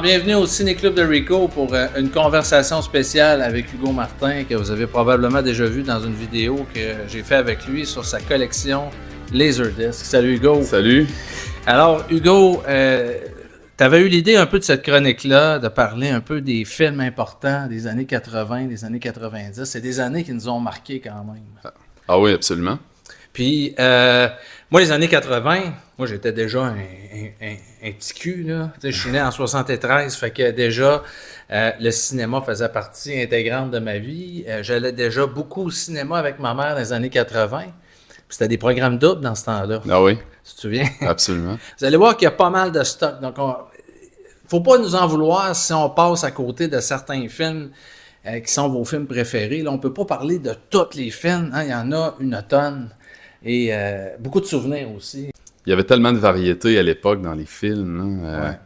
Alors, bienvenue au Ciné-Club de Rico pour une conversation spéciale avec Hugo Martin que vous avez probablement déjà vu dans une vidéo que j'ai fait avec lui sur sa collection Laserdisc. Salut Hugo. Salut. Alors Hugo, tu avais eu l'idée un peu de cette chronique-là, de parler un peu des films importants des années 80, des années 90. C'est des années qui nous ont marqués quand même. Ah oui, absolument. Puis, moi, les années 80, moi, j'étais déjà un petit cul, là. Tu sais, je suis né en 73, fait que déjà, le cinéma faisait partie intégrante de ma vie. J'allais déjà beaucoup au cinéma avec ma mère dans les années 80. Puis c'était des programmes doubles dans ce temps-là. Ah oui? Tu te souviens? Absolument. Vous allez voir qu'il y a pas mal de stock. Donc, faut pas nous en vouloir si on passe à côté de certains films qui sont vos films préférés. Là, on peut pas parler de tous les films. Hein? Il y en a une tonne. Et beaucoup de souvenirs aussi. Il y avait tellement de variété à l'époque dans les films. Hein. Ouais.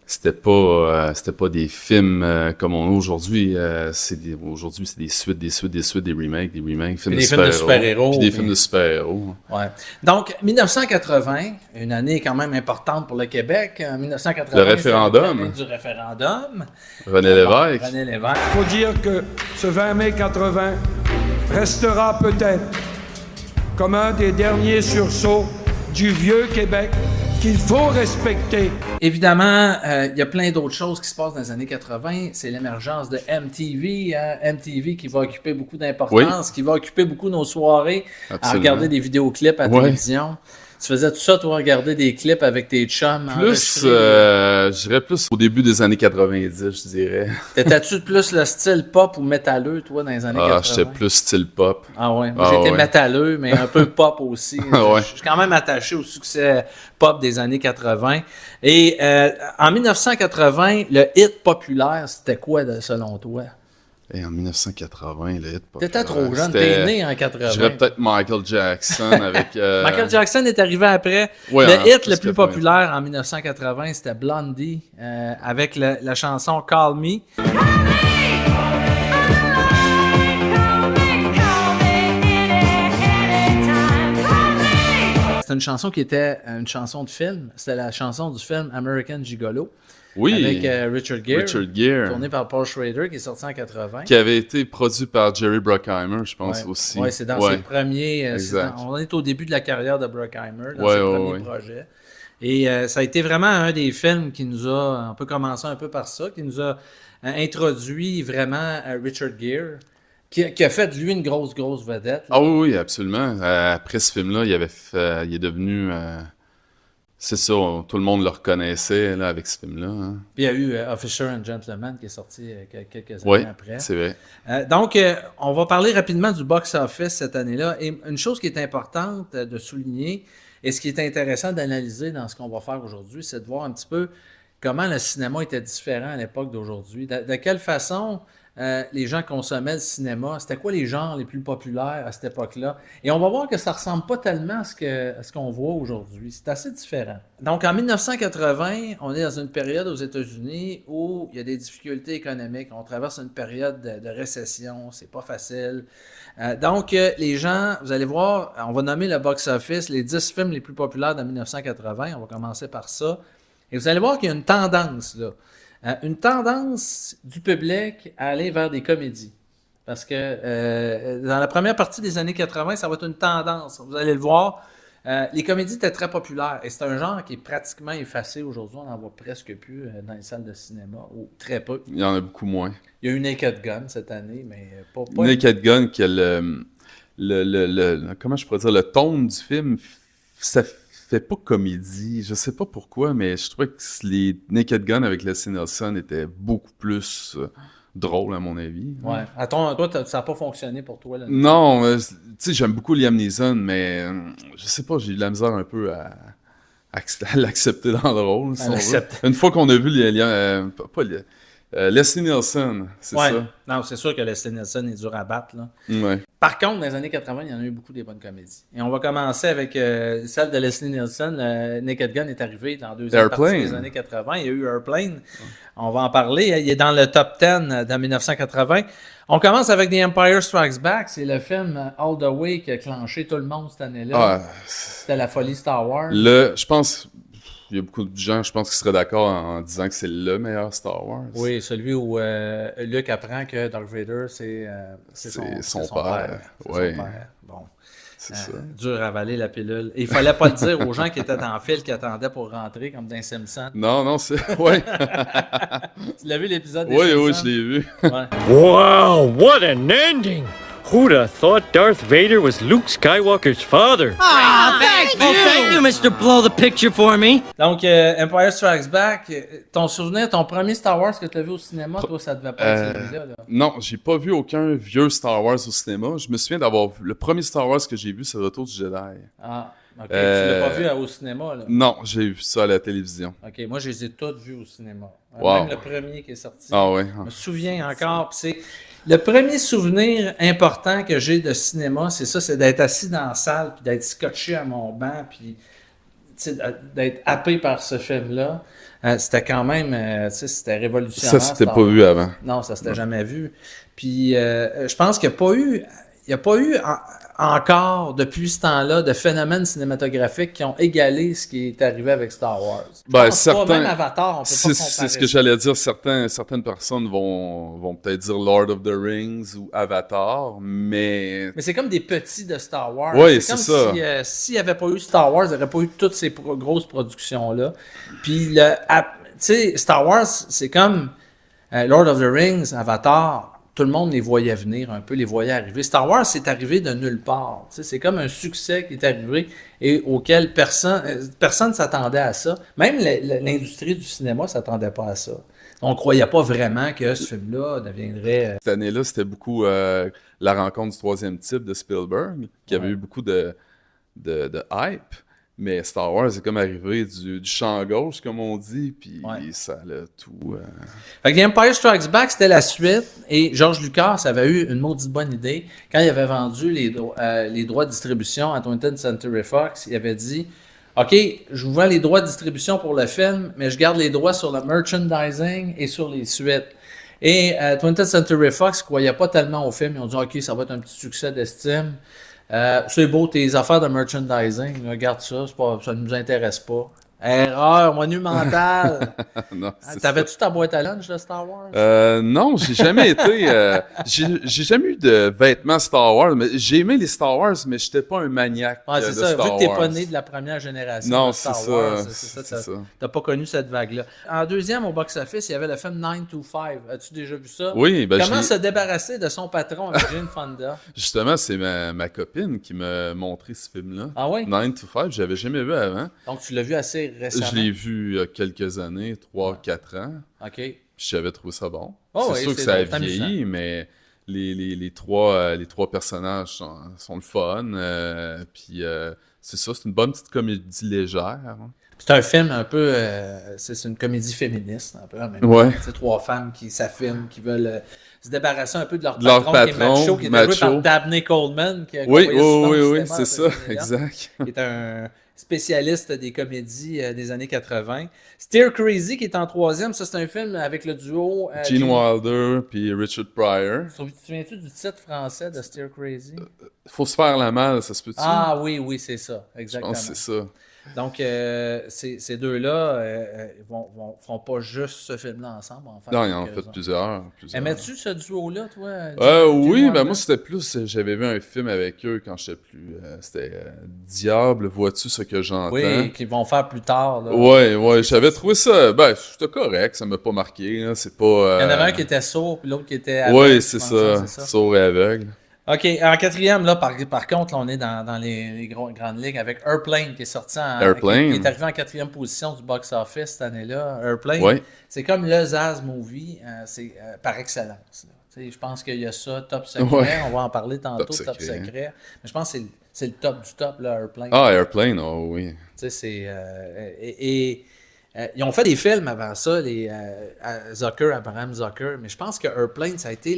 C'était pas des films comme on a aujourd'hui. Aujourd'hui, c'est des suites, des remakes, films de super-héros. Puis des films de super-héros. Ouais. Donc, 1980, une année quand même importante pour le Québec. En 1980, le référendum. L'année du référendum. René Lévesque. René Lévesque. Il faut dire que ce 20 mai 80 restera peut-être comme un des derniers sursauts du vieux Québec qu'il faut respecter. Évidemment, il y a plein d'autres choses qui se passent dans les années 80. C'est l'émergence de MTV. MTV qui va occuper beaucoup d'importance, qui va occuper beaucoup nos soirées à regarder des vidéoclips à la télévision. Tu faisais tout ça, toi, regarder des clips avec tes chums? Je dirais plus au début des années 90, je dirais. T'étais-tu plus le style pop ou métalleux, toi, dans les années 80? J'étais plus style pop. Ah ouais, moi j'étais métalleux, mais un peu pop aussi. Je suis quand même attaché au succès pop des années 80. Et en 1980, le hit populaire, c'était quoi, selon toi? Et en 1980, le hit populaire. T'étais trop jeune, t'es né en 80. Je dirais peut-être Michael Jackson avec... Michael Jackson est arrivé après. Ouais, le hit le plus populaire en 1980, c'était Blondie, avec la chanson Call Me. C'était une chanson qui était une chanson de film. C'était la chanson du film American Gigolo. Oui, avec Richard Gere, tourné par Paul Schrader, qui est sorti en 80. Qui avait été produit par Jerry Bruckheimer, je pense aussi. Oui, c'est dans ses premiers... on est au début de la carrière de Bruckheimer, dans ses premiers projets. Et ça a été vraiment un des films qui nous a... On peut commencer un peu par ça, qui nous a introduit vraiment à Richard Gere, qui a fait de lui une grosse vedette. Là. Ah oui, absolument. Après ce film-là, il est devenu... C'est ça, tout le monde le reconnaissait là, avec ce film-là. Hein. Puis il y a eu Officer and Gentleman qui est sorti quelques années après. Oui, c'est vrai. Donc, on va parler rapidement du box-office cette année-là. Et une chose qui est importante de souligner, et ce qui est intéressant d'analyser dans ce qu'on va faire aujourd'hui, c'est de voir un petit peu comment le cinéma était différent à l'époque d'aujourd'hui. De quelle façon les gens consommaient le cinéma. C'était quoi les genres les plus populaires à cette époque-là? Et on va voir que ça ne ressemble pas tellement à ce qu'on voit aujourd'hui. C'est assez différent. Donc, en 1980, on est dans une période aux États-Unis où il y a des difficultés économiques. On traverse une période de récession. C'est pas facile. Donc, les gens, vous allez voir, on va nommer le box-office, les 10 films les plus populaires de 1980. On va commencer par ça. Et vous allez voir qu'il y a une tendance, là. Une tendance du public à aller vers des comédies. Parce que dans la première partie des années 80, ça va être une tendance. Vous allez le voir, les comédies étaient très populaires. Et c'est un genre qui est pratiquement effacé aujourd'hui. On n'en voit presque plus dans les salles de cinéma, ou très peu. Il y en a beaucoup moins. Il y a eu Naked Gun cette année, mais pas... Naked Gun, qui a comment je pourrais dire, le ton du film, ça fait pas comédie. Je sais pas pourquoi, mais je trouvais que les Naked Gun avec Leslie Nielsen étaient beaucoup plus drôles, à mon avis. Ouais. Attends, toi, ça n'a pas fonctionné pour toi, là? Non, tu sais, j'aime beaucoup Liam Neeson, mais je sais pas, j'ai eu de la misère un peu à l'accepter dans le rôle. Si on veut. Une fois qu'on a vu Leslie Nielsen, c'est ça. Non, c'est sûr que Leslie Nielsen est dur à battre, là. Ouais. Par contre, dans les années 80, il y en a eu beaucoup des bonnes comédies. Et on va commencer avec celle de Leslie Nielsen. Naked Gun est arrivé dans la deuxième partie des années 80. Il y a eu Airplane. On va en parler. Il est dans le top 10 de 1980. On commence avec The Empire Strikes Back. C'est le film All the Way qui a clenché tout le monde cette année-là. C'était la folie Star Wars. Je pense... il y a beaucoup de gens, je pense, qui seraient d'accord en disant que c'est le meilleur Star Wars. Oui, celui où Luke apprend que Darth Vader, c'est son père. C'est son Ouais. père. Bon. C'est ça. Dur à avaler la pilule. Et il fallait pas le dire aux gens qui étaient dans le fil, qui attendaient pour rentrer, comme dans Simpsons. Non, c'est... Ouais. Tu l'as vu l'épisode des Oui, Simpsons? oui, je l'ai vu. Ouais. Wow, what an ending! Who'd have thought Darth Vader was Luke Skywalker's father? Thank you, Mr. Blow the Picture for me. Donc, Empire Strikes Back, ton souvenir, ton premier Star Wars que tu as vu au cinéma, toi, ça devait pas être celui-là. Là. Non, j'ai pas vu aucun vieux Star Wars au cinéma. Je me souviens d'avoir vu... Le premier Star Wars que j'ai vu, c'est Retour du Jedi. Ah, ok. Tu l'as pas vu au cinéma, là? Non, j'ai vu ça à la télévision. Ok, moi, je les ai tous vus au cinéma. Wow. Même le premier qui est sorti. Ah ouais. Je me souviens encore. Puis c'est le premier souvenir important que j'ai de cinéma, c'est ça, c'est d'être assis dans la salle, puis d'être scotché à mon banc, puis tu sais, d'être happé par ce film-là. C'était quand même, tu sais, c'était révolutionnaire. Ça, c'était pas vu avant. Non, ça s'était jamais vu. Puis je pense qu'il n'y a pas eu encore, depuis ce temps-là, de phénomènes cinématographiques qui ont égalé ce qui est arrivé avec Star Wars. Ben, Pas, même Avatar, on peut pas comparer. C'est ce que j'allais dire. Certaines personnes vont peut-être dire Lord of the Rings ou Avatar, mais... Mais c'est comme des petits de Star Wars. Oui, c'est c'est comme ça. s'il n'y avait pas eu Star Wars, il n'y aurait pas eu toutes ces grosses productions-là. Puis, tu sais, Star Wars, c'est comme Lord of the Rings, Avatar. Tout le monde les voyait venir un peu, les voyait arriver. Star Wars, c'est arrivé de nulle part. Tu sais, c'est comme un succès qui est arrivé et auquel personne ne s'attendait à ça. Même l'industrie du cinéma ne s'attendait pas à ça. On ne croyait pas vraiment que ce film-là deviendrait... Cette année-là, c'était beaucoup la rencontre du troisième type de Spielberg, qui avait eu beaucoup de hype. Mais Star Wars est comme arrivé du champ gauche, comme on dit, puis ça a tout... Fait que Empire Strikes Back, c'était la suite, et George Lucas avait eu une maudite bonne idée. Quand il avait vendu les droits de distribution à 20th Century Fox, il avait dit « OK, je vous vends les droits de distribution pour le film, mais je garde les droits sur le merchandising et sur les suites. » Et 20th Century Fox ne croyait pas tellement au film. Ils ont dit « OK, ça va être un petit succès d'estime. » C'est beau, tes affaires de merchandising, regarde ça, ça ne nous intéresse pas. Erreur monumentale! T'avais-tu ta boîte à lunch de Star Wars? Non, j'ai jamais été... j'ai jamais eu de vêtements Star Wars, mais j'ai aimé les Star Wars, mais j'étais pas un maniaque c'est de ça, Star vu que t'es Wars. pas né de la première génération Non, de Star c'est Wars, ça. c'est ça. T'as pas connu cette vague-là. En deuxième, au box-office, il y avait le film 9 to 5. As-tu déjà vu ça? Oui, ben Comment se débarrasser de son patron avec Jane Fonda? Justement, c'est ma copine qui m'a montré ce film-là. Ah oui? 9 to 5, j'avais jamais vu avant. Donc, tu l'as vu assez récemment? Je l'ai vu il y a quelques années, 3-4 ans. OK. Puis j'avais trouvé ça bon. Oh, c'est sûr que ça a vieilli, mais les trois personnages sont le fun. Puis c'est ça, c'est une bonne petite comédie légère. Hein. C'est un film un peu... c'est une comédie féministe, un peu. En même ouais. C'est trois femmes qui s'affirment, qui veulent se débarrasser un peu de leur patron qui est macho, qui est joué par Dabney Coleman. Qui a oui, c'est ça, exact. Qui est un spécialiste des comédies des années 80. Steer Crazy, qui est en troisième, ça c'est un film avec le duo... Gene Wilder puis Richard Pryor. Tu te souviens-tu du titre français de Steer Crazy? Faut se faire la malle, ça se peut-tu? Ah oui, c'est ça, exactement. Je pense que c'est ça. Donc, ces deux-là feront pas juste ce film-là ensemble. Non, ils en ont fait plusieurs. Aimais-tu ce duo-là, toi? Oui, ben moi, c'était plus... J'avais vu un film avec eux quand j'étais plus... c'était Diable, vois-tu ce que j'entends? Oui, qu'ils vont faire plus tard. Là. Ouais, j'avais trouvé ça... Ben, c'était correct, ça m'a pas marqué. Là, c'est pas... Il y en avait un qui était sourd, puis l'autre qui était aveugle. Oui, c'est ça, sourd et aveugle. OK, en quatrième, là, par contre, là, on est dans les grandes ligues avec Airplane qui est sorti Airplane. qui est arrivé en quatrième position du box-office cette année-là. Airplane, ouais. C'est comme le Zaz Movie, c'est par excellence. Je pense qu'il y a ça, Top Secret, on va en parler tantôt, Top Secret. Mais je pense que c'est le top du top, là, Airplane. Ah, Airplane, oh oui. C'est... ils ont fait des films avant ça, Abraham Zucker, mais je pense que Airplane, ça a été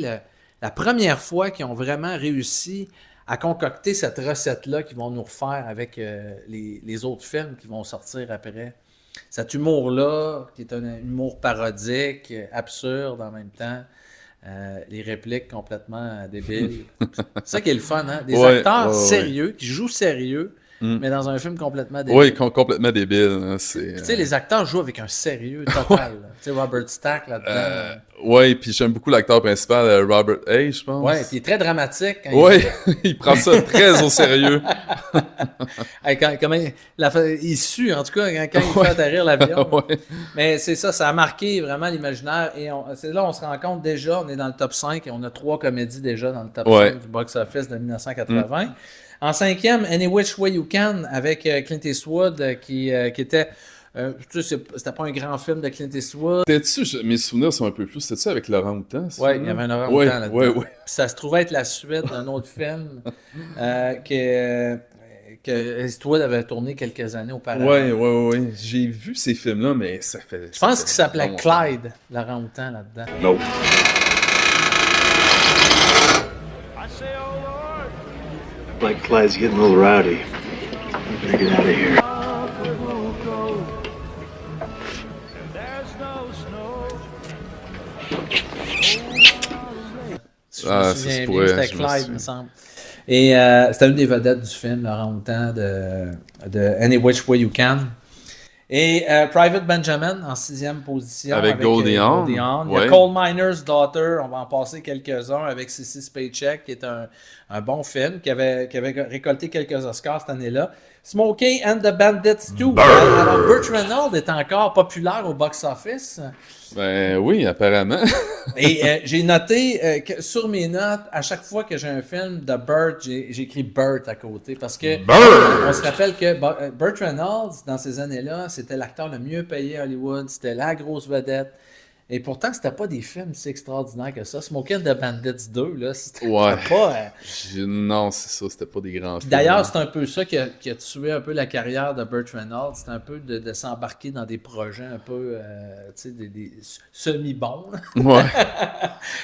la première fois qu'ils ont vraiment réussi à concocter cette recette-là qu'ils vont nous refaire avec les autres films qui vont sortir après. Cet humour-là, qui est un humour parodique, absurde en même temps, les répliques complètement débiles. C'est ça qui est le fun, hein? Des acteurs sérieux, qui jouent sérieux, mais dans un film complètement débile. Oui, complètement débile. Hein, Tu sais, les acteurs jouent avec un sérieux total. Tu sais, Robert Stack là-dedans. Oui, puis j'aime beaucoup l'acteur principal, Robert Hays, je pense. Oui, puis il est très dramatique. Oui, il prend ça très au sérieux. Il sue, en tout cas, quand il fait atterrir l'avion. Ouais. Mais c'est ça, ça a marqué vraiment l'imaginaire. Et c'est là on se rend compte déjà, on est dans le top 5 et on a 3 comédies déjà dans le top 5 du box-office de 1980. En 5e, Any Which Way You Can avec Clint Eastwood qui était... tu sais, c'était pas un grand film de Clint Eastwood. Mes souvenirs sont un peu flous. C'était-tu avec Laurent Houtan? Oui, il y avait un orang-outan là-dedans. Ouais. Puis ça se trouvait être la suite d'un autre film que Eastwood avait tourné quelques années auparavant. Oui. J'ai vu ces films-là, mais ça fait... Je pense qu'il s'appelait Clyde, Laurent-outan là-dedans. Nope. Like Clyde's getting a little rowdy. We better get out of here. Si je me souviens bien, c'était Clyde, il me semble. Et c'était une des vedettes du film, Laurent-outan, de Any Which Way You Can. Et Private Benjamin en 6e position. Avec Goldie Hawn. Il y a Coal Miner's Daughter, on va en passer quelques-uns avec Sissy Spacek, qui est un bon film, qui avait récolté quelques Oscars cette année-là. Smokey and the Bandits 2. Alors, Burt Reynolds est encore populaire au box-office. Ben oui, apparemment. Et j'ai noté que sur mes notes, à chaque fois que j'ai un film de Burt, j'ai écrit Burt à côté. Parce que on se rappelle que Burt Reynolds, dans ces années-là, c'était l'acteur le mieux payé à Hollywood. C'était la grosse vedette. Et pourtant, c'était pas des films si extraordinaires que ça. Smokey and the Bandits 2, là, c'était pas... Non, c'est ça, c'était pas des grands films. D'ailleurs, c'est un peu ça qui a tué un peu la carrière de Burt Reynolds. C'était un peu de s'embarquer dans des projets un peu, tu sais, des semi-bons. Ouais.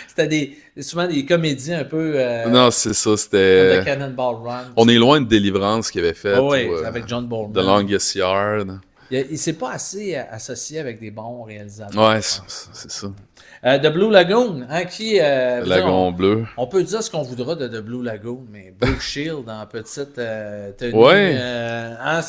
C'était souvent des comédies un peu... non, c'est ça, c'était... Comme The Cannonball Run. On est loin de Délivrance qu'il avait fait. Oui, avec John Boorman. The Longest Yard. Il s'est pas assez associé avec des bons réalisateurs. Ouais, c'est ça. The Blue Lagoon, hein, qui... Lagon bleu. On peut dire ce qu'on voudra de The Blue Lagoon, mais Blue Shield en petite tenue... Ouais. Hein,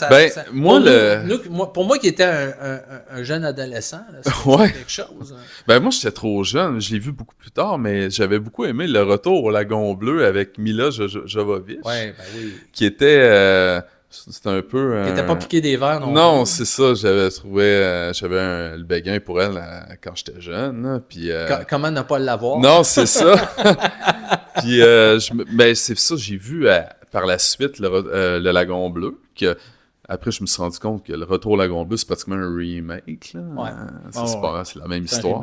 pour moi qui était un jeune adolescent, c'était quelque chose. Hein. Ben moi, j'étais trop jeune. Je l'ai vu beaucoup plus tard, mais j'avais beaucoup aimé le retour au Lagon bleu avec Mila Jovovich. Ouais, ben oui. Qui était... C'était un peu... Qui n'était pas piqué des verres non plus. C'est ça. J'avais trouvé... j'avais le béguin pour elle quand j'étais jeune. Là, puis, comment ne pas l'avoir? Non, c'est ça. Puis, ben, c'est ça. J'ai vu par la suite le Lagon bleu. Après, je me suis rendu compte que le retour au Lagon bleu, c'est pratiquement un remake. Là. Ouais. C'est la même histoire.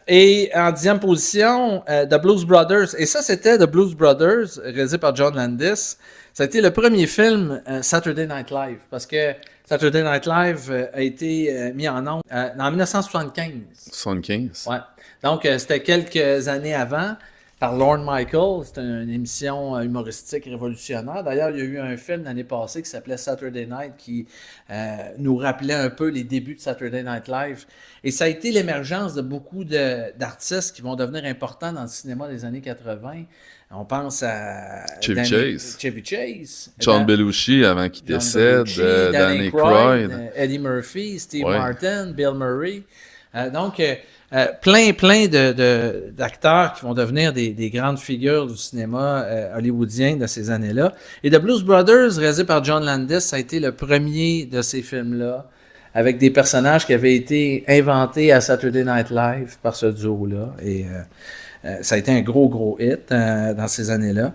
Et en 10e position, The Blues Brothers. Et ça, c'était The Blues Brothers, réalisé par John Landis. Ça a été le premier film Saturday Night Live, parce que Saturday Night Live a été mis en ondes en 1975. 75? Ouais. Donc, c'était quelques années avant, par Lorne Michaels. C'était une émission humoristique révolutionnaire. D'ailleurs, il y a eu un film l'année passée qui s'appelait Saturday Night qui nous rappelait un peu les débuts de Saturday Night Live. Et ça a été l'émergence de beaucoup d'artistes qui vont devenir importants dans le cinéma des années 80. On pense à Chevy Chase, John Belushi avant qu'il décède, Danny Croyd, Eddie Murphy, Steve Martin, Bill Murray. Donc, plein d'acteurs qui vont devenir des grandes figures du cinéma hollywoodien de ces années-là. Et The Blues Brothers, réalisé par John Landis, ça a été le premier de ces films-là, avec des personnages qui avaient été inventés à Saturday Night Live par ce duo-là. Et ça a été un gros hit dans ces années-là.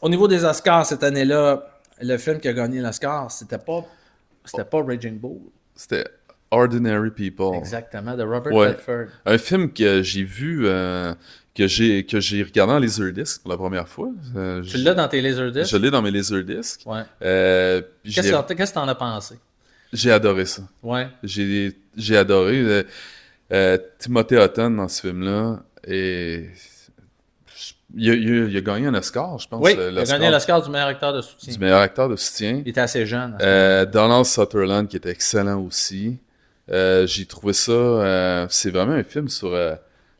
Au niveau des Oscars, cette année-là, le film qui a gagné l'Oscar, c'était pas Raging Bull. C'était Ordinary People. Exactement, de Robert Redford. Un film que j'ai vu, que j'ai regardé en Laserdisc pour la première fois. Tu l'as dans tes Laserdiscs? Je l'ai dans mes Laserdiscs. Ouais. Qu'est-ce que t'en as pensé? J'ai adoré ça. Ouais. J'ai adoré. Timothée Hutton dans ce film-là. Et il a gagné un Oscar, je pense. Oui, il a gagné l'Oscar du meilleur acteur de soutien. Du meilleur acteur de soutien. Il était assez jeune. Donald Sutherland, qui était excellent aussi. J'ai trouvé ça... c'est vraiment un film sur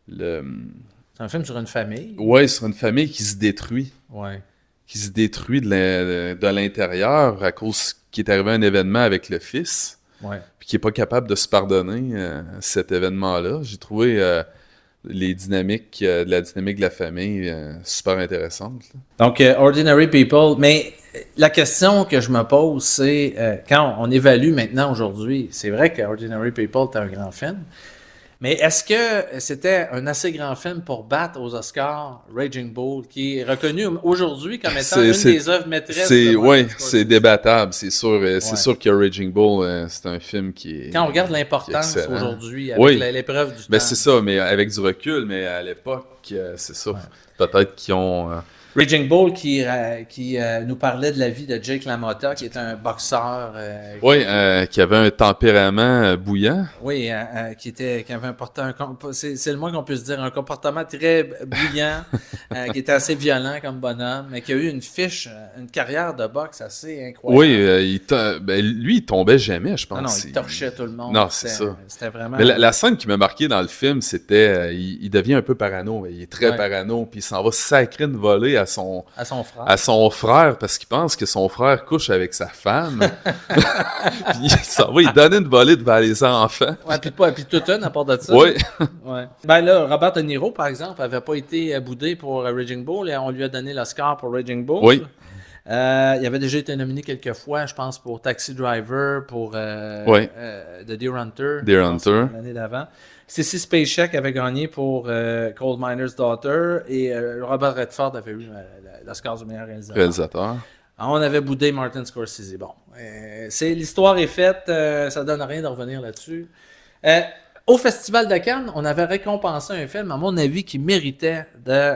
C'est un film sur une famille. Oui, sur une famille qui se détruit. Ouais. qui se détruit de l'intérieur à cause qu'il est arrivé un événement avec le fils, puis qui n'est pas capable de se pardonner cet événement-là. J'ai trouvé la dynamique de la famille super intéressante. Là. Donc, Ordinary People, mais la question que je me pose, c'est quand on évalue maintenant aujourd'hui, c'est vrai que Ordinary People est un grand film, mais est-ce que c'était un assez grand film pour battre aux Oscars Raging Bull, qui est reconnu aujourd'hui comme étant une des œuvres maîtresses de Oui, c'est débattable, c'est sûr. C'est sûr que Raging Bull, c'est un film qui est. Quand on regarde l'importance aujourd'hui, avec l'épreuve du temps. C'est ça, mais avec du recul, mais à l'époque, c'est ça. Peut-être qu'ils ont. Raging Bull qui nous parlait de la vie de Jake LaMotta, qui est un boxeur. Qui avait un tempérament bouillant. Oui, qui avait c'est le moins qu'on puisse dire, un comportement très bouillant, qui était assez violent comme bonhomme, mais qui a eu une carrière de boxe assez incroyable. Oui, lui, il tombait jamais, je pense. Non, il torchait tout le monde. Non, c'est ça. C'était vraiment... Mais la scène qui m'a marqué dans le film, c'était... il devient un peu parano. Il est très parano, puis il s'en va sacrer une volée à son frère parce qu'il pense que son frère couche avec sa femme. Puis il s'en va, il donne une volée devant les enfants. Ouais, puis toute une à part de ça. Oui. Ouais. Ben là, Robert De Niro, par exemple, avait pas été boudé pour Raging Bull et on lui a donné l'Oscar pour Raging Bull. Oui. Il avait déjà été nominé quelques fois, je pense, pour Taxi Driver, pour The Deer Hunter. L'année d'avant. Cissy Spacek avait gagné pour Coal Miner's Daughter et Robert Redford avait eu l'Oscar du meilleur réalisateur. On avait boudé Martin Scorsese. Bon, l'histoire est faite, ça donne rien de revenir là-dessus. Au Festival de Cannes, on avait récompensé un film, à mon avis, qui méritait de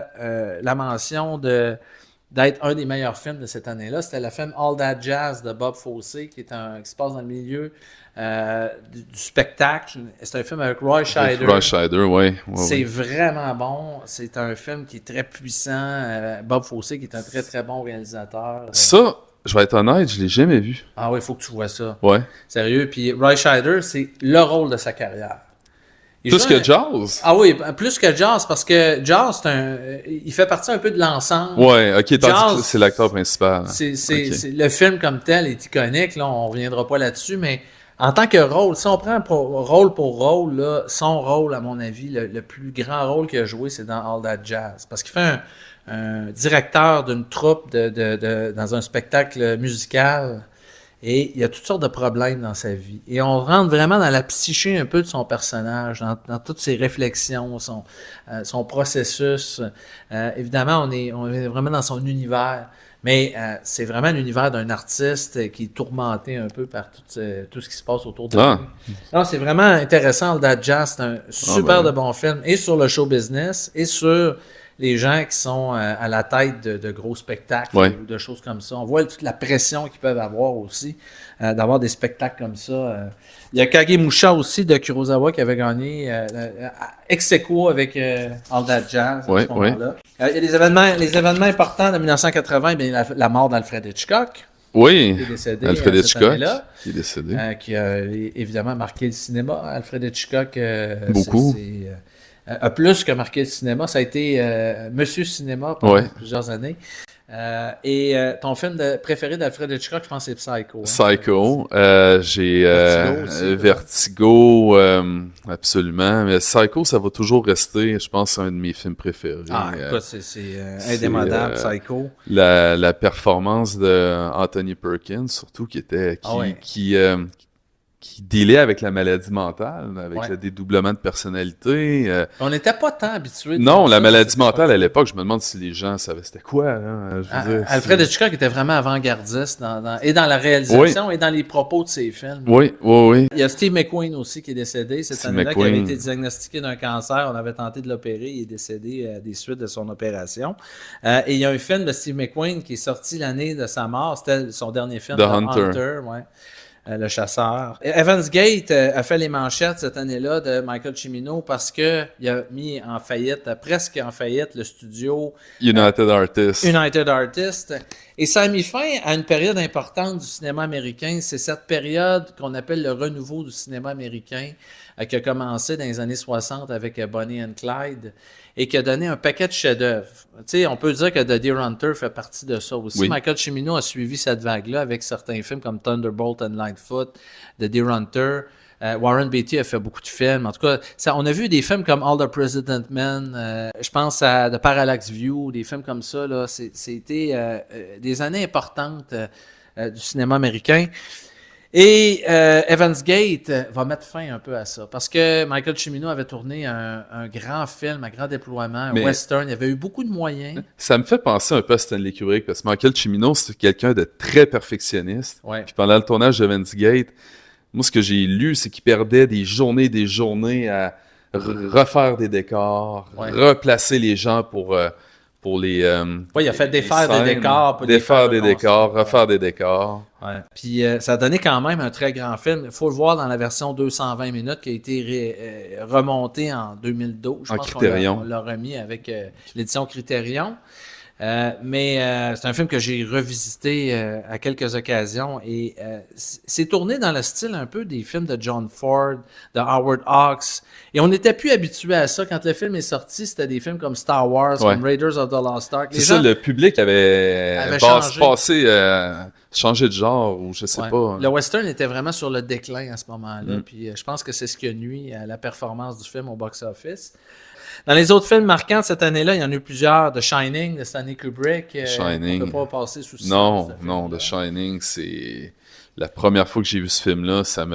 la mention d'être un des meilleurs films de cette année-là. C'était le film All That Jazz de Bob Fosse, qui se passe dans le milieu du spectacle. C'est un film avec Roy Scheider. Roy Scheider, oui. C'est vraiment bon. C'est un film qui est très puissant. Bob Fosse, qui est un très, très bon réalisateur. Ça, je vais être honnête, je l'ai jamais vu. Ah oui, il faut que tu vois ça. Ouais. Sérieux. Puis Roy Scheider, c'est le rôle de sa carrière. Plus que Jaws? Ah oui, plus que Jaws, parce que Jaws, il fait partie un peu de l'ensemble. Ouais, ok, Jaws, c'est l'acteur principal. Le film comme tel est iconique, là, on ne reviendra pas là-dessus, mais en tant que rôle, si on prend rôle pour rôle, là, son rôle, à mon avis, le plus grand rôle qu'il a joué, c'est dans All That Jazz. Parce qu'il fait un directeur d'une troupe dans un spectacle musical. Et il y a toutes sortes de problèmes dans sa vie. Et on rentre vraiment dans la psyché un peu de son personnage, dans toutes ses réflexions, son processus. Évidemment, on est vraiment dans son univers. Mais c'est vraiment l'univers d'un artiste qui est tourmenté un peu par tout ce qui se passe autour de lui. Non, c'est vraiment intéressant, All That Jazz. C'est un super de bon film. Et sur le show business, et sur les gens qui sont à la tête de gros spectacles ou de choses comme ça. On voit toute la pression qu'ils peuvent avoir aussi, d'avoir des spectacles comme ça. Il y a Kagemusha aussi de Kurosawa qui avait gagné ex aequo avec All That Jazz à ce moment-là. Il y a les événements importants de 1980, bien, la mort d'Alfred Hitchcock. Oui, qui est décédé Alfred Hitchcock qui est décédé. Qui a évidemment marqué le cinéma. Alfred Hitchcock, beaucoup. A plus que marqué le cinéma. Ça a été Monsieur Cinéma pendant plusieurs années. Et ton film préféré d'Alfred Hitchcock, je pense que c'est Psycho. Psycho. J'ai Vertigo, absolument. Mais Psycho, ça va toujours rester, je pense, un de mes films préférés. Écoute, c'est indémodable, Psycho. La performance de Anthony Perkins, surtout, qui dealait avec la maladie mentale, avec le dédoublement de personnalité. On n'était pas tant habitués. Non, la maladie mentale à l'époque, je me demande si les gens savaient c'était quoi. Là, Alfred Hitchcock était vraiment avant-gardiste et dans la réalisation et dans les propos de ses films. Oui. Il y a Steve McQueen aussi qui est décédé cette année-là, qui avait été diagnostiqué d'un cancer. On avait tenté de l'opérer. Il est décédé des suites de son opération. Et il y a un film de Steve McQueen qui est sorti l'année de sa mort. C'était son dernier film, The Hunter. Le chasseur. Evans Gate a fait les manchettes cette année-là de Michael Cimino parce qu'il a mis en faillite, presque en faillite, le studio United Artists. Et ça a mis fin à une période importante du cinéma américain. C'est cette période qu'on appelle le renouveau du cinéma américain qui a commencé dans les années 60 avec Bonnie and Clyde et qui a donné un paquet de chefs-d'œuvre. Tu sais, on peut dire que The Deer Hunter fait partie de ça aussi. Oui. Michael Cimino a suivi cette vague-là avec certains films comme Thunderbolt and Lightfoot, The Deer Hunter. Warren Beatty a fait beaucoup de films. En tout cas, on a vu des films comme All the President Men. Je pense à The Parallax View, des films comme ça. Là, c'était des années importantes du cinéma américain. Et Evans Gate va mettre fin un peu à ça. Parce que Michael Cimino avait tourné un grand film, un grand déploiement, un western. Il y avait eu beaucoup de moyens. Ça me fait penser un peu à Stanley Kubrick, parce que Michael Cimino, c'est quelqu'un de très perfectionniste. Ouais. Puis pendant le tournage d'Evans Gate, moi, ce que j'ai lu, c'est qu'il perdait des journées à refaire des décors, replacer les gens pour les... Oui, il a fait défaire des décors. Défaire des décors, refaire des décors. Ouais. Puis ça a donné quand même un très grand film. Il faut le voir dans la version 220 minutes qui a été remontée en 2012. Je pense Criterion. on l'a remis avec l'édition Criterion. Mais c'est un film que j'ai revisité à quelques occasions et c'est tourné dans le style un peu des films de John Ford, de Howard Hawks. Et on n'était plus habitué à ça. Quand le film est sorti, c'était des films comme Star Wars, comme Raiders of the Lost Ark. C'est ça, le public avait changé de genre ou je sais pas. Le western était vraiment sur le déclin à ce moment-là. Puis je pense que c'est ce qui a nuit à la performance du film au box-office. Dans les autres films marquants de cette année-là, il y en a eu plusieurs. The Shining, de Stanley Kubrick. Shining. On ne peut pas passer sous silence. Non, The Shining, c'est... La première fois que j'ai vu ce film-là, ça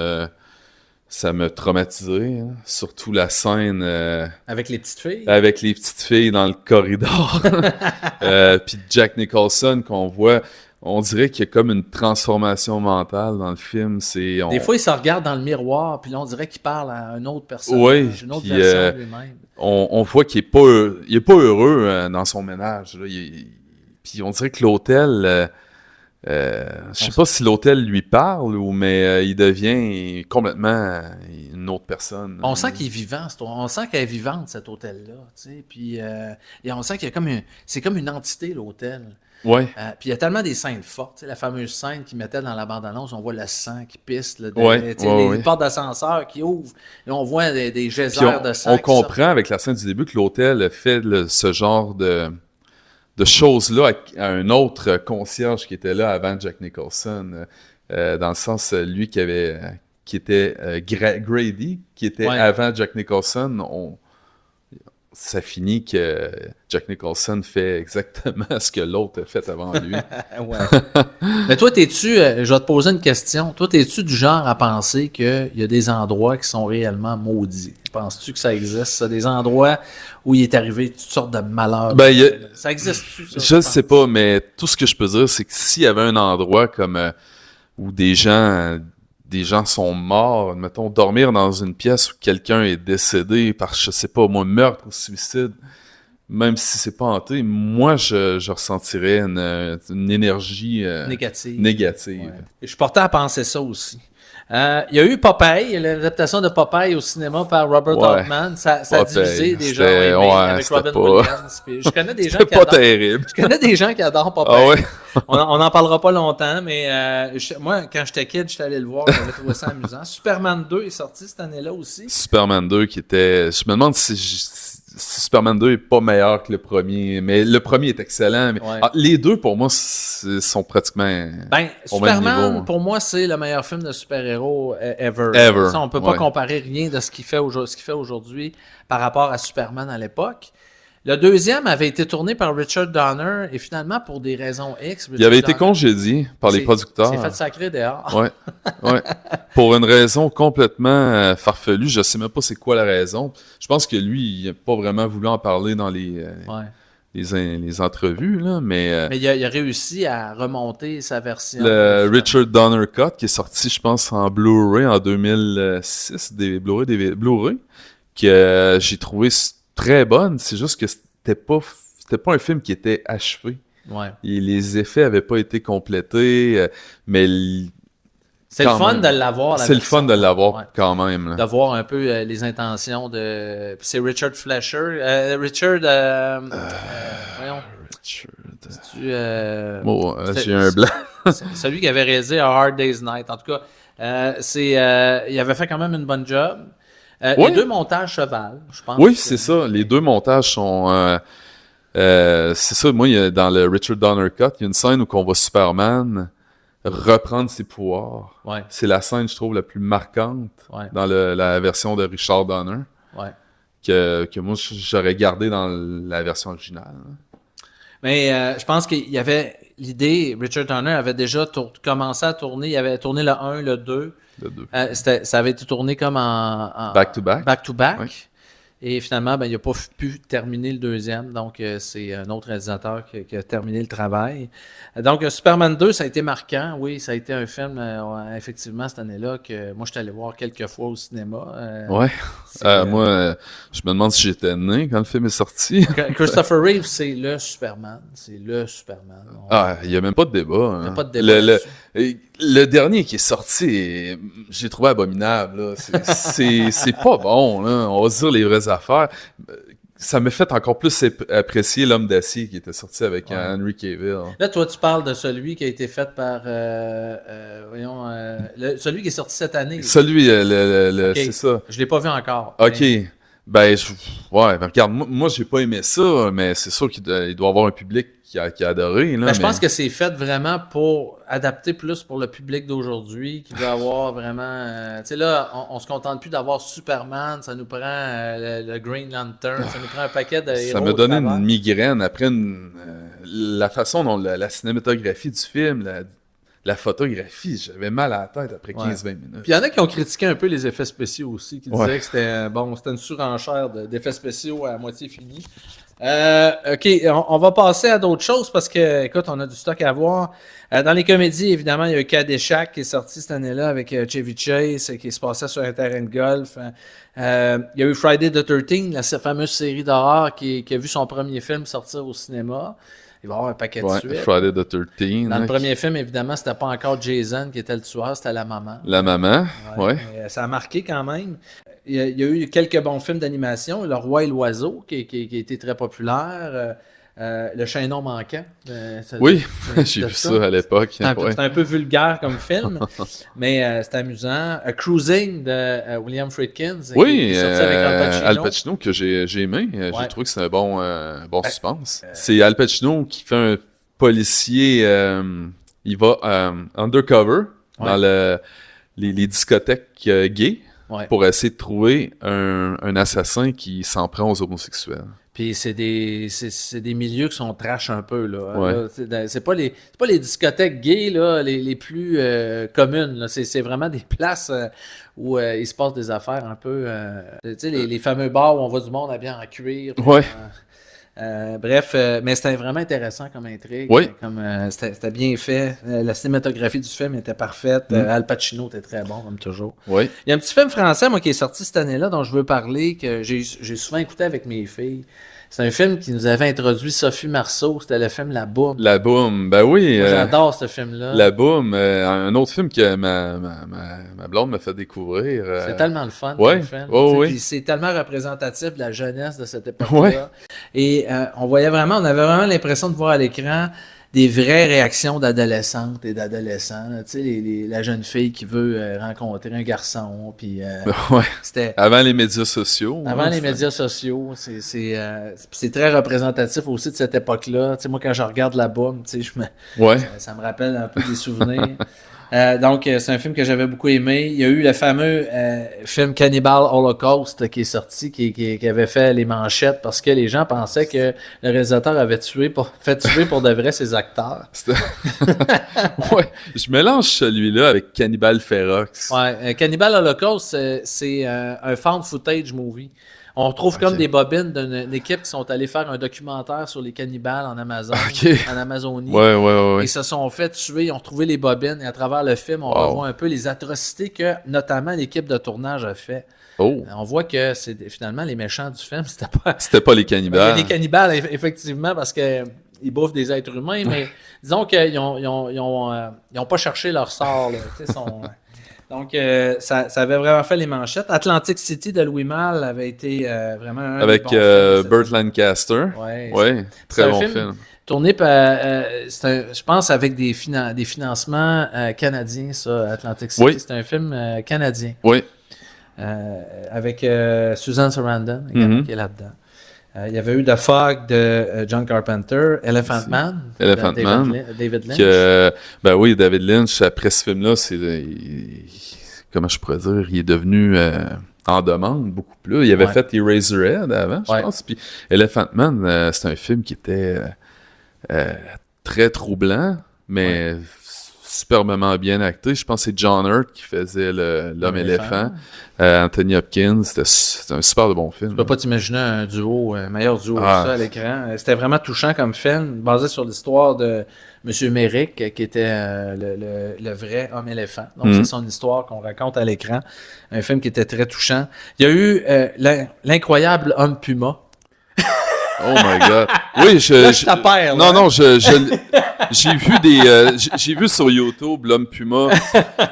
m'a traumatisé. Hein. Surtout la scène... Avec les petites filles? Avec les petites filles dans le corridor. Puis Jack Nicholson qu'on voit... On dirait qu'il y a comme une transformation mentale dans le film. Des fois, il se regarde dans le miroir, puis là, on dirait qu'il parle à une autre personne, une autre puis, version de lui-même. On voit qu'il n'est pas heureux dans son ménage. Là. Puis on dirait que l'hôtel... je sais pas si l'hôtel lui parle, mais il devient complètement une autre personne. On sent qu'il est vivant. On sent qu'elle est vivante, cet hôtel-là. Tu sais, puis et on sent qu'il y a c'est comme une entité, l'hôtel. Ouais. Puis il y a tellement des scènes fortes. La fameuse scène qu'ils mettaient dans la bande-annonce, on voit le sang qui pisse, les portes d'ascenseur qui ouvrent, et on voit des geysers de sang. On comprend avec la scène du début que l'hôtel fait ce genre de choses-là à un autre concierge qui était là avant Jack Nicholson. Dans le sens, lui qui était Grady, qui était avant Jack Nicholson, ça finit que Jack Nicholson fait exactement ce que l'autre a fait avant lui. Mais toi, je vais te poser une question. Toi, t'es-tu du genre à penser qu'il y a des endroits qui sont réellement maudits? Penses-tu que ça existe, ça? Des endroits où il est arrivé toutes sortes de malheurs? Ça existe-tu, ça? Je ne sais pas, mais tout ce que je peux dire, c'est que s'il y avait un endroit comme où des gens sont morts, mettons, dormir dans une pièce où quelqu'un est décédé par, je sais pas, moi, meurtre ou suicide, même si c'est pas hanté, moi, je ressentirais une énergie négative. Ouais. Je suis porté à penser ça aussi. Il y a eu Popeye, l'adaptation de Popeye au cinéma par Robert Altman. Ça a divisé des gens avec Robin Williams. Puis je connais des gens qui adorent. Terrible. Je connais des gens qui adorent Popeye. Ah ouais? On n'en parlera pas longtemps, mais moi, quand j'étais kid, j'étais allé le voir, j'avais trouvé ça amusant. Superman 2 est sorti cette année-là aussi. Superman 2 qui était... Je me demande si Superman 2 est pas meilleur que le premier, mais le premier est excellent. Mais les deux, pour moi, sont pratiquement Superman, niveau. pour moi, c'est le meilleur film de super-héros ever. Ça, on peut pas comparer rien de ce qu'il fait aujourd'hui par rapport à Superman à l'époque. Le deuxième avait été tourné par Richard Donner et finalement, pour des raisons X... Il avait été congédié par les producteurs. C'est fait sacrer dehors. Ouais. Pour une raison complètement farfelue. Je sais même pas c'est quoi la raison. Je pense que lui, il n'a pas vraiment voulu en parler dans les entrevues, là, mais il a réussi à remonter sa version. Le Richard Donner Cut, qui est sorti, je pense, en Blu-ray en 2006, des Blu-ray, que j'ai trouvé très bonne. C'est juste que c'était pas un film qui était achevé. Et les effets avaient pas été complétés, mais c'est le fun de l'avoir. C'est le fun de l'avoir quand même. Là. De voir un peu les intentions de... C'est Richard Fleischer. Richard... voyons. Richard... j'ai un blanc. C'est celui qui avait réalisé A Hard Day's Night. En tout cas, il avait fait quand même une bonne job. Les 2 montages se valent, je pense. Oui, c'est ça. Les 2 montages sont... c'est ça, moi, dans le Richard Donner Cut, il y a une scène où on voit Superman reprendre ses pouvoirs. Ouais. C'est la scène, je trouve, la plus marquante dans la version de Richard Donner. Ouais. Que moi, j'aurais gardé dans la version originale. Mais je pense qu'il y avait l'idée, Richard Donner avait déjà commencé à tourner, il avait tourné le 1, le 2. Ça avait été tourné comme en back-to-back. Back-to-back. Ouais. Et finalement, il n'a pas pu terminer le 2e. Donc, c'est un autre réalisateur qui a terminé le travail. Donc, Superman 2, ça a été marquant. Oui, ça a été un film, effectivement, cette année-là, que moi, je suis allé voir quelques fois au cinéma. Moi, je me demande si j'étais né quand le film est sorti. Christopher Reeve, c'est le Superman. C'est le Superman. Il n'y a même pas de débat. Hein. Il n'y a pas de débat. Le dernier qui est sorti, j'ai trouvé abominable. Là. C'est pas bon. Là. On va se dire les vraies affaires. Ça m'a fait encore plus apprécier L'Homme d'acier qui était sorti avec Henry Cavill. Là, toi, tu parles de celui qui a été fait par... celui qui est sorti cette année. Celui, Okay. c'est ça. Je ne l'ai pas vu encore. OK. Mais... Ben, regarde, moi, j'ai pas aimé ça, mais c'est sûr qu'il doit y avoir un public qui a adoré. Là, je pense que c'est fait vraiment pour adapter plus pour le public d'aujourd'hui, qui veut avoir vraiment... tu sais, là, on se contente plus d'avoir Superman, ça nous prend le Green Lantern, ça nous prend un paquet de héros. Ça m'a donné une migraine après la façon dont la cinématographie du film... La photographie, j'avais mal à la tête après 15-20 minutes. Puis il y en a qui ont critiqué un peu les effets spéciaux aussi, qui disaient que c'était une surenchère d'effets spéciaux à moitié finie. OK, on va passer à d'autres choses parce que, écoute, on a du stock à voir. Dans les comédies, évidemment, il y a eu Caddyshack qui est sorti cette année-là avec Chevy Chase qui se passait sur un terrain de golf. Il y a eu Friday the 13th, la fameuse série d'horreur qui a vu son premier film sortir au cinéma. Il va y avoir un paquet de suites. Friday the 13th. Dans le premier film, évidemment, c'était pas encore Jason qui était le tueur, c'était la maman. La maman, ouais. Ça a marqué quand même. Il y a eu quelques bons films d'animation. Le Roi et l'Oiseau, qui a été très populaire. Le Chaînon manquant. J'ai vu ça à l'époque. C'est un peu vulgaire comme film, mais c'est amusant. Cruising de William Friedkin. Qui est sorti avec Al Pacino que j'ai aimé. J'ai trouvé que c'est un bon suspense. C'est Al Pacino qui fait un policier. Il va undercover dans les discothèques gays pour essayer de trouver un assassin qui s'en prend aux homosexuels. Puis c'est des milieux qui sont trash un peu. Là. C'est pas les discothèques gays là, les plus communes. Là. C'est vraiment des places où il se passe des affaires un peu... tu sais, les fameux bars où on voit du monde habillé en cuir. Bref, mais c'était vraiment intéressant comme intrigue. C'était bien fait. La cinématographie du film était parfaite. Al Pacino était très bon, comme toujours. Il y a un petit film français, moi, qui est sorti cette année-là, dont je veux parler, que j'ai souvent écouté avec mes filles. C'est un film qui nous avait introduit Sophie Marceau. C'était le film La Boum. La Boum, ben oui. Moi, j'adore ce film-là. La Boum, un autre film que ma blonde m'a fait découvrir. C'est tellement le fun comme film. Puis c'est tellement représentatif de la jeunesse de cette époque-là. Et on avait vraiment l'impression de voir à l'écran des vraies réactions d'adolescentes et d'adolescents. Tu sais, la jeune fille qui veut rencontrer un garçon. Puis, c'était... Avant les médias sociaux. Avant les médias sociaux. C'est très représentatif aussi de cette époque-là. Tu sais, moi, quand je regarde La Boum, tu sais, ça me rappelle un peu des souvenirs. Donc, c'est un film que j'avais beaucoup aimé. Il y a eu le fameux film Cannibal Holocaust qui est sorti, qui avait fait les manchettes parce que les gens pensaient que le réalisateur avait fait tuer pour de vrai ses acteurs. Je mélange celui-là avec Cannibal Ferox. Cannibal Holocaust, c'est un found footage movie. On retrouve comme des bobines d'une équipe qui sont allés faire un documentaire sur les cannibales en Amazonie. Ils se sont fait tuer, ils ont retrouvé les bobines et à travers le film, on revoit un peu les atrocités que notamment l'équipe de tournage a fait. On voit que c'est finalement les méchants du film, c'était pas les cannibales. Les cannibales, effectivement, parce que ils bouffent des êtres humains, mais disons qu'ils n'ont pas cherché leur sort. Là, donc, ça avait vraiment fait les manchettes. Atlantic City de Louis Malle avait été vraiment un avec Burt Lancaster. Très bon film. Tourné par, je pense, avec des financements canadiens, ça, Atlantic City. C'est un film canadien. avec Susan Sarandon également, qui est là-dedans. Il y avait eu The Fog de John Carpenter, Elephant Man, David Lynch. Ben oui, David Lynch, après ce film-là, comment je pourrais dire, il est devenu en demande beaucoup plus. Il avait fait Eraserhead avant, je pense. Puis Elephant Man, c'est un film qui était très troublant, mais superbement bien acté. Je pense que c'est John Hurt qui faisait l'homme éléphant. Anthony Hopkins, c'était un super de bon film. Tu peux pas t'imaginer un duo, meilleur duo que ça à l'écran. C'était vraiment touchant comme film, basé sur l'histoire de M. Merrick, qui était le vrai homme éléphant. Donc, c'est son histoire qu'on raconte à l'écran. Un film qui était très touchant. Il y a eu l'incroyable homme puma. Oh my God. Oui, je t'appelle. Non, j'ai vu sur YouTube l'homme puma,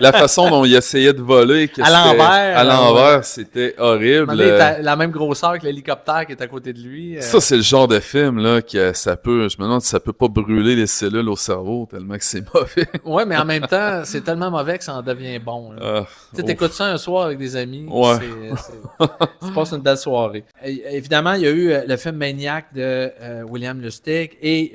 la façon dont il essayait de voler. À l'envers, c'était horrible. La même grosseur que l'hélicoptère qui est à côté de lui. Ça, c'est le genre de film là que je me demande si ça peut pas brûler les cellules au cerveau tellement que c'est mauvais. Ouais, mais en même temps, c'est tellement mauvais que ça en devient bon. Tu t'écoutes ça un soir avec des amis. Ouais. Tu passes une belle soirée. Évidemment, il y a eu le film Maniac de William Lustig et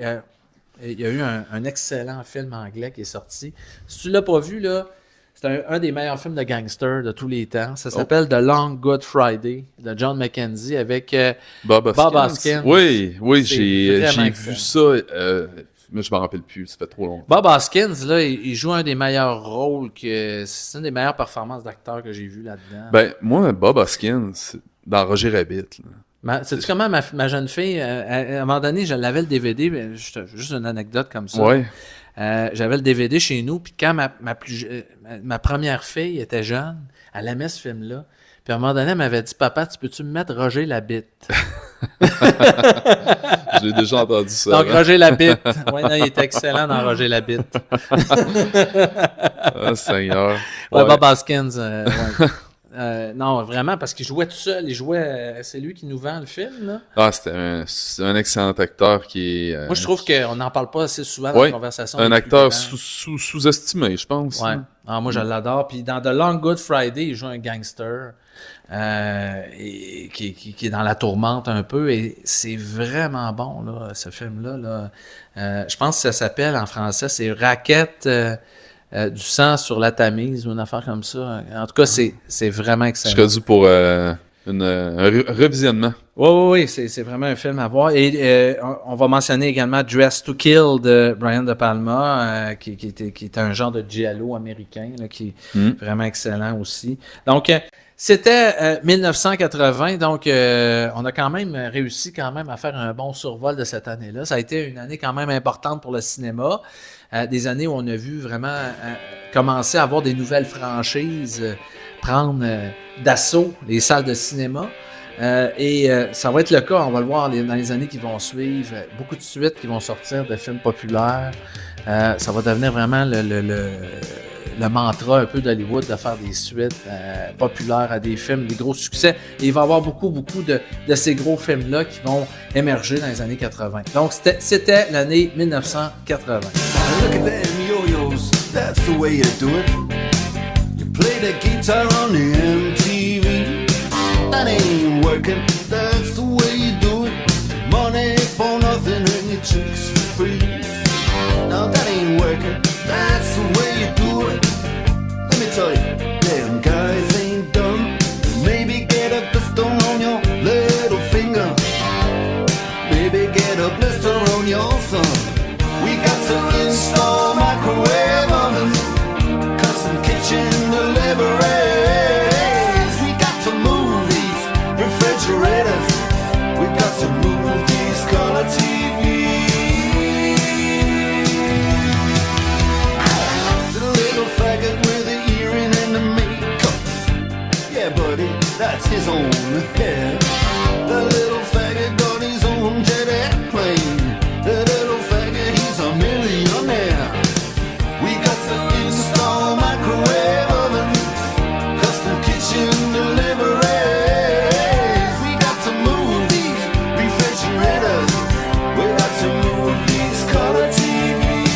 il y a eu un excellent film anglais qui est sorti. Si tu l'as pas vu, là, c'est un des meilleurs films de gangsters de tous les temps. Ça s'appelle The Long Good Friday de John Mackenzie avec Bob Hoskins. Oui, j'ai vu ça, mais je m'en rappelle plus, ça fait trop longtemps. Bob Hoskins, là, il joue un des meilleurs rôles, c'est une des meilleures performances d'acteur que j'ai vu là-dedans. Ben, moi, Bob Hoskins, dans Roger Rabbit, sais-tu comment ma jeune fille, à un moment donné, je l'avais le DVD, juste une anecdote comme ça. Ouais. J'avais le DVD chez nous, puis quand ma première fille était jeune, elle aimait ce film-là. Puis à un moment donné, elle m'avait dit, papa, tu peux-tu me mettre Roger Labitte? J'ai déjà entendu ça. Donc, Roger Labitte. Oui, il était excellent dans Roger Labitte. Ah, Seigneur. Ouais, Bob Hoskins. Non, vraiment, parce qu'il jouait tout seul. C'est lui qui nous vend le film, là. Ah, c'est un excellent acteur qui est... Moi, je trouve qu'on n'en parle pas assez souvent dans la conversation. Un acteur sous-estimé, je pense. Ouais. Ah, moi, je l'adore. Puis dans The Long Good Friday, il joue un gangster qui est dans la tourmente un peu. Et c'est vraiment bon, là, ce film-là. Je pense que ça s'appelle, en français, c'est Raquette... du sang sur la Tamise ou une affaire comme ça. En tout cas, c'est vraiment excellent. Je serais dû pour un revisionnement. Oui, c'est vraiment un film à voir. Et on va mentionner également Dress to Kill de Brian De Palma, qui est un genre de giallo américain, là, qui est vraiment excellent aussi. Donc, c'était 1980, donc on a quand même réussi à faire un bon survol de cette année-là. Ça a été une année quand même importante pour le cinéma. Des années où on a vu vraiment commencer à avoir des nouvelles franchises prendre d'assaut les salles de cinéma. Et ça va être le cas, on va le voir dans les années qui vont suivre. Beaucoup de suites qui vont sortir de films populaires. Ça va devenir vraiment le mantra un peu d'Hollywood de faire des suites populaires à des films, des gros succès. Et il va y avoir beaucoup de ces gros films-là qui vont émerger dans les années 80. Donc, c'était l'année 1980. Look at them yo-yos, that's the way you do it. You play the guitar on the MTV. That ain't working, that's the way you do it. Money for nothing and your chicks for free. Now that ain't working, that's the way you do it. Let me tell you, them guys ain't dumb. Maybe get a pistol on your little finger. Maybe get a blister on your thumb. We got to install microwave ovens, custom kitchen deliveries. We got to move these refrigerators. We got to move these color TVs. The little faggot with the earring and the makeup. Yeah, buddy, that's his own hair. The little faggot got his own jet airplane. The little faggot, he's a millionaire. We got to install microwave oven, custom kitchen deliveries. We got to move these refrigerators. We got to move these color TVs.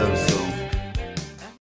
have some